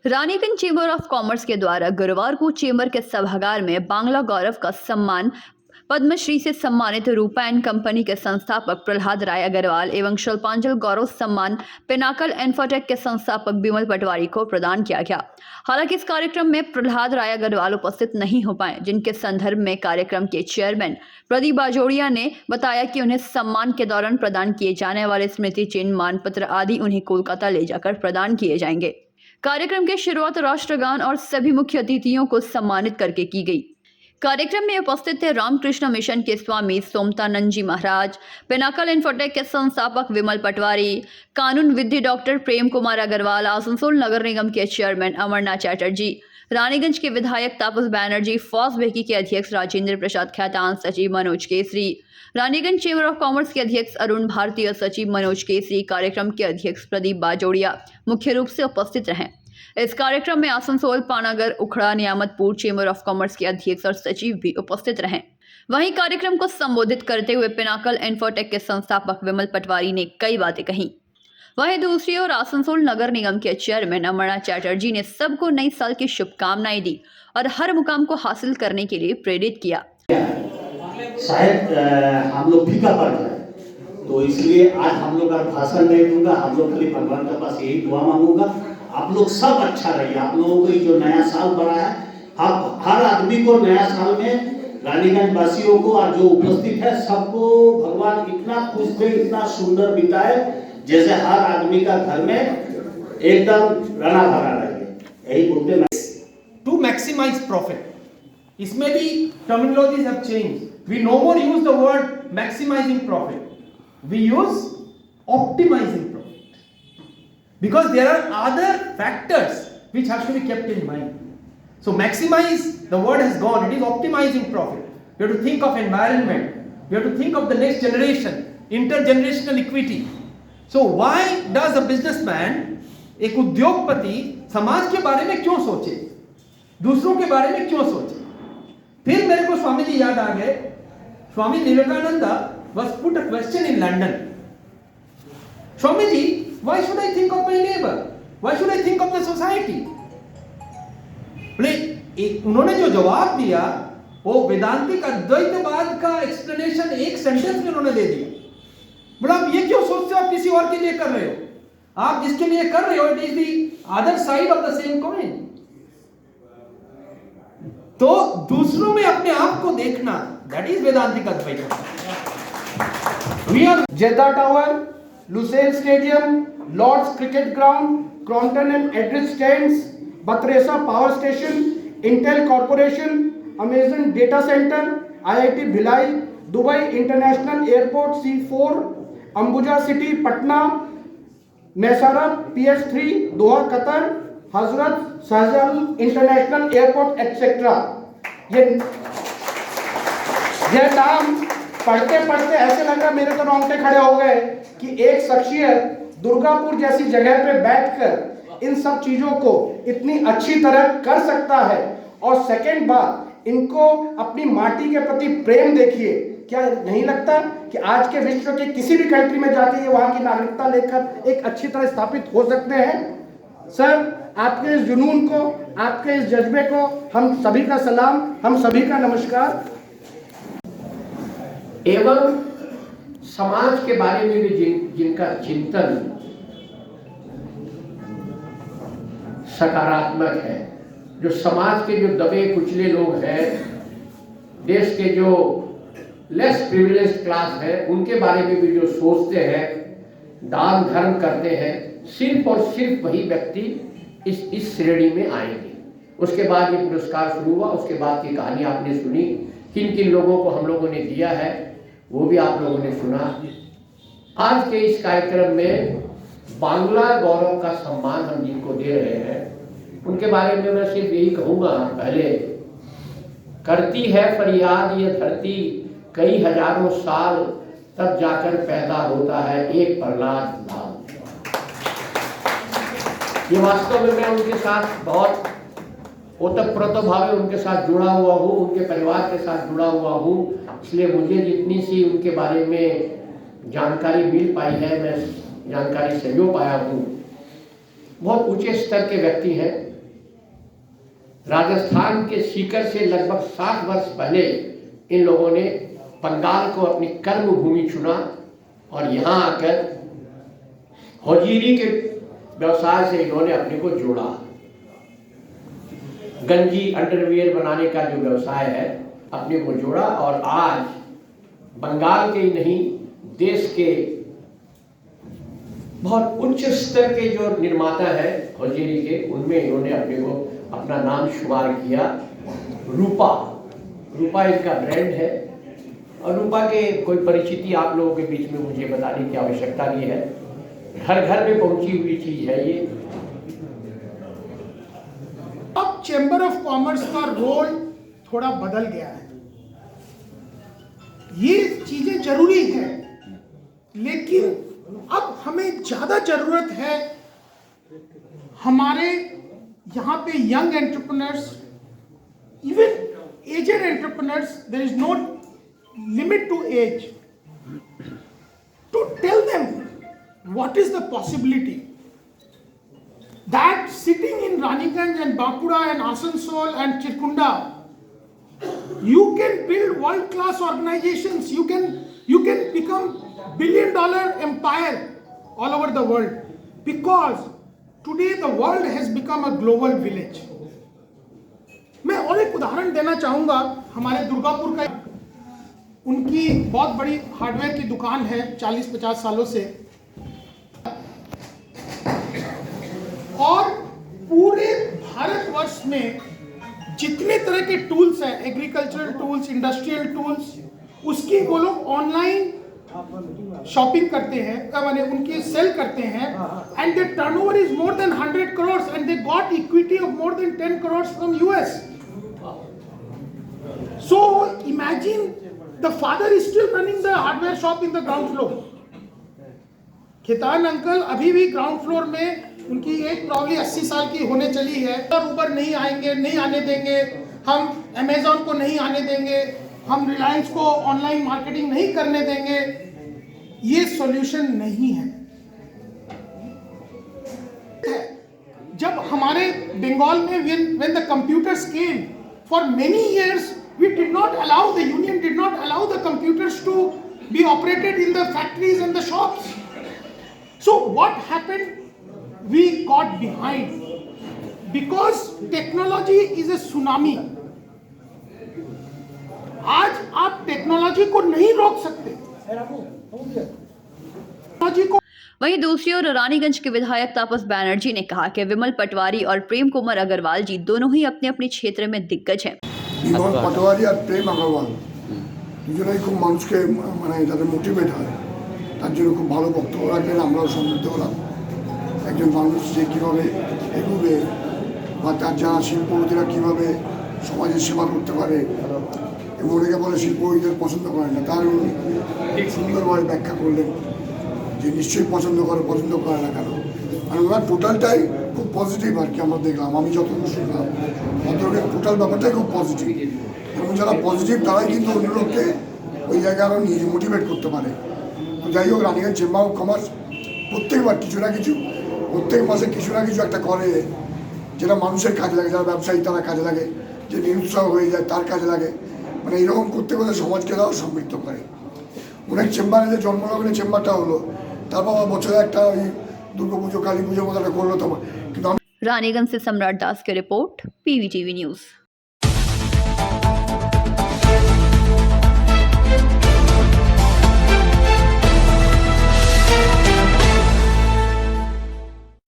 Raniganj chamber of commerce के द्वारा गुरुवार को चेंबर के सभागार में बांग्ला गौरव का सम्मान पद्मश्री से सम्मानित रूपा एंड कंपनी के संस्थापक प्रहलाद राय अग्रवाल एवं शिल्पांजल गौरव सम्मान पिनाकल इन्फोटेक के संस्थापक बिमल पटवारी को प्रदान किया गया। हालांकि इस कार्यक्रम में प्रहलाद राय अग्रवाल उपस्थित नहीं हो पाए, जिनके संदर्भ में कार्यक्रम के चेयरमैन प्रदीप बाजोड़िया ने बताया कि उन्हें सम्मान के दौरान प्रदान किए जाने वाले स्मृति चिन्ह, मानपत्र आदि उन्हें कोलकाता ले जाकर प्रदान किए जाएंगे। कार्यक्रम की शुरुआत राष्ट्रगान और सभी मुख्य अतिथियों को सम्मानित करके की गई। कार्यक्रम में उपस्थित थे रामकृष्ण मिशन के स्वामी सोमतानंद जी महाराज, पिनाकल इन्फोटेक के संस्थापक विमल पटवारी, कानून विधि डॉक्टर प्रेम कुमार अग्रवाल, आसनसोल नगर निगम के चेयरमैन अमरनाथ चैटर्जी, रानीगंज के विधायक तापस बैनर्जी, फॉस बेकी के अध्यक्ष राजेंद्र प्रसाद खैतान, सचिव Manoj Kesari, Raniganj chamber of commerce के अध्यक्ष अरुण भारतीय, सचिव मनोज केसरी, कार्यक्रम के अध्यक्ष प्रदीप बाजोड़िया मुख्य रूप से उपस्थित रहे। इस कार्यक्रम में Asansol, Panagarh, Ukhra, Niyamatpur chamber of commerce के अध्यक्ष और सचिव भी उपस्थित रहे। वहीं कार्यक्रम को संबोधित करते हुए पिनाकल इन्फोटेक के संस्थापक विमल पटवारी ने कई बातें कही। वहीं दूसरी ओर आसनसोल नगर निगम के चेयरमैन अमरनाथ चैटर्जी ने सबको नई साल की शुभकामनाएं दी और हर मुकाम को हासिल करने के लिए प्रेरित किया। शायद हम लोग फीका पड़ जाए, तो इसलिए आज हम लोग का भाषण नहीं दूंगा। हम लोग खाली भगवान के पास यही दुआ मांगूंगा, आप लोग सब अच्छा रहिए। आप लोगों को जो नया साल बढ़ा है, आप हर आदमी को नया साल में रानीगंज वासियों को और जो उपस्थित है सबको भगवान इतना खुश दे, इतना सुंदर बिताए, जैसे हर आदमी का घर में एकदम रना भरा रहे। यही बोलते हैं। टू मैक्सिमाइज प्रॉफिट, इसमें भी terminologies have changed. We no more use the word maximizing profit. We use optimizing profit. Because there are other factors which have to be kept in mind. So maximize, the word has gone. It is optimizing profit. You have to think of environment. You have to think of the next generation, intergenerational equity. So why does a businessman, एक उद्योगपति समाज के बारे में क्यों सोचे, दूसरों के बारे में क्यों सोचे? फिर मेरे को स्वामी जी याद आ गए। Swami Vivekananda was put a question in London. Swamiji, why should I think of my neighbor? Why should I think of the society? उन्होंने जो जवाब दिया वो वेदांतिक अद्वैतवाद का एक्सप्लेनेशन एक सेंटेंस में उन्होंने दे दिया। बोला आप ये क्यों सोचते हो, आप किसी और के लिए कर रहे हो, आप जिसके लिए कर रहे हो it is the other side of the same coin. तो दूसरों में अपने आप को देखना, that is Vedantic Advaita. We are Jeddah tower, Lusail stadium, Lord's cricket ground, Crompton and Edrich stands, Battersea power station, Intel corporation, Amazon data centre, IIT Bhilai, Dubai international airport C4, Ambuja city Patna, मैसारा PS3 Doha Qatar, Hazrat Shahjahan international airport etcetera. ये नाम पढ़ते पढ़ते ऐसे लग रहा मेरे तो रोंगटे खड़े हो गए कि एक शख्सियत दुर्गापुर जैसी जगह पे बैठकर इन सब चीजों को इतनी अच्छी तरह कर सकता है। और सेकंड बात, इनको अपनी माटी के प्रति प्रेम देखिए। क्या नहीं लगता कि आज के विश्व के किसी भी कंट्री में जाके ये वहां की नागरिकता लेकर एक अच्छी तरह स्थापित हो सकते हैं? सर, आपके इस जुनून को, आपके इस जज्बे को हम सभी का सलाम, हम सभी का नमस्कार। एवं समाज के बारे में भी जिनका चिंतन सकारात्मक है, जो समाज के जो दबे कुचले लोग हैं, देश के जो लेस प्रिविलेज्ड क्लास है, उनके बारे में भी जो सोचते हैं, दान धर्म करते हैं, सिर्फ और सिर्फ वही व्यक्ति इस श्रेणी में आएंगे। उसके बाद ये पुरस्कार शुरू हुआ, उसके बाद की कहानी आपने सुनी, किन किन लोगों को हम लोगों ने दिया है वो भी आप लोगों ने सुना। आज के इस कार्यक्रम में बांग्ला गौरव का सम्मान हम जिनको दे रहे हैं उनके बारे में मैं सिर्फ यही कहूँगा, पहले करती है फरियाद ये धरती, कई हजारों साल तब जाकर पैदा होता है एक प्रहलाद लाल। ये वास्तव में मैं उनके साथ बहुत ओतप्रोत भावे उनके साथ जुड़ा हुआ हूँ, उनके परिवार के साथ जुड़ा हुआ हूँ, इसलिए मुझे जितनी सी उनके बारे में जानकारी मिल पाई है, मैं जानकारी संजो पाया हूँ। बहुत ऊंचे स्तर के व्यक्ति हैं, राजस्थान के सीकर से लगभग 60 वर्ष पहले इन लोगों ने बंगाल को अपनी कर्म भूमि चुना और यहाँ आकर हौजीरी के व्यवसाय से इन्होंने अपने को जोड़ा। गंजी अंडरवियर बनाने का जो व्यवसाय है अपने को जोड़ा और आज बंगाल के ही नहीं देश के बहुत उच्च स्तर के जो निर्माता है हौजीरी के, उनमें इन्होंने अपने को अपना नाम शुमार किया। रूपा इनका ब्रांड है और रूपा के कोई परिचिति आप लोगों के बीच में मुझे बताने की आवश्यकता नहीं है, घर घर में पहुंची हुई चीज है ये। अब चेंबर ऑफ कॉमर्स का रोल थोड़ा बदल गया है। ये चीजें जरूरी है, लेकिन अब हमें ज्यादा जरूरत है हमारे यहाँ पे young entrepreneurs, even aged entrepreneurs, there is no limit to age, to tell them what is the possibility that sitting in Raniganj and Bankura and Asansol and Chirkunda, you can build world-class organizations. You can become billion-dollar empire all over the world, because today the world has become a global village. मैं और एक उदाहरण देना चाहूँगा हमारे दुर्गापुर का। उनकी बहुत बड़ी हार्डवेयर की दुकान है 40-50 सालों से, और पूरे भारतवर्ष में जितने तरह के टूल्स हैं, एग्रीकल्चरल टूल्स, इंडस्ट्रियल टूल्स, उसकी वो लोग ऑनलाइन शॉपिंग करते हैं, माने उनकी सेल करते हैं, and their turnover is more than 100 crores and they got equity of more than 10 crores from US. So imagine the father is still running the hardware shop in the ground floor. Khetan uncle अभी भी ground floor में, उनकी as probably 80 साल की होने चली है, और ऊबर नहीं आएंगे, नहीं आने देंगे, हम अमेजॉन को नहीं आने देंगे, हम रिलायंस को ऑनलाइन मार्केटिंग नहीं करने देंगे। ये सॉल्यूशन नहीं है। जब हमारे बंगाल में when the computers came, for many years we did not allow, the union did not allow the computers to be operated in the factories and the shops. So what happened? We got behind because technology is a tsunami. आज आप technology को नहीं रोक सकते। Technology को वहीं दूसरी ओर रानीगंज के विधायक तापस बैनर्जी ने कहा कि विमल पटवारी और प्रेम कुमार अग्रवाल जी दोनों ही अपने अपने क्षेत्र में दिग्गज हैं। বিমল পাটোয়ারি আর প্রেম আগরওয়াল দুজনেই খুব মানুষকে মানে যাতে মোটিভেট হয় তার জন্য খুব ভালো বক্তব্য রাখলেন, আমরাও সমৃদ্ধ হলাম। একজন মানুষ যে কীভাবে এগোবে বা তার জানা শিল্পপতিরা কীভাবে সমাজের সেবা করতে পারে, এবং অনেকে বলে শিল্পপতিদের পছন্দ করেন না, তার উনি সুন্দরভাবে ব্যাখ্যা করলেন যে নিশ্চয়ই পছন্দ করে না কেন, মানে ওনার টোটালটাই খুব পজিটিভ আর কি। আমরা দেখলাম, আমি যতটুকু শুনলাম ভদ্রলোকের টোটাল ব্যাপারটাই খুব পজিটিভ, এবং যারা পজিটিভ তারাই কিন্তু অন্য লোককে ওই জায়গায় আরও নিয়ে মোটিভেট করতে পারে। তো যাই হোক, রানীগঞ্জ চেম্বার অফ কমার্স প্রত্যেকবার কিছু না কিছু, প্রত্যেক মাসে কিছু না কিছু একটা করে যেটা মানুষের কাজে লাগে, যারা ব্যবসায়ী তারা কাজে লাগে, যে নিরুৎসাহ হয়ে যায় তার কাজে লাগে, মানে এইরকম করতে করতে সমাজকে তাও সমৃদ্ধ করে। অনেক চেম্বারে যে জন্মলগ্নে চেম্বারটা হলো, তারপর বছরে একটা ওই দুর্গাপুজো কালী পুজোর মতো একটা করলো, তো কিন্তু रानीगंज से सम्राट दास की रिपोर्ट, PVTV न्यूज़।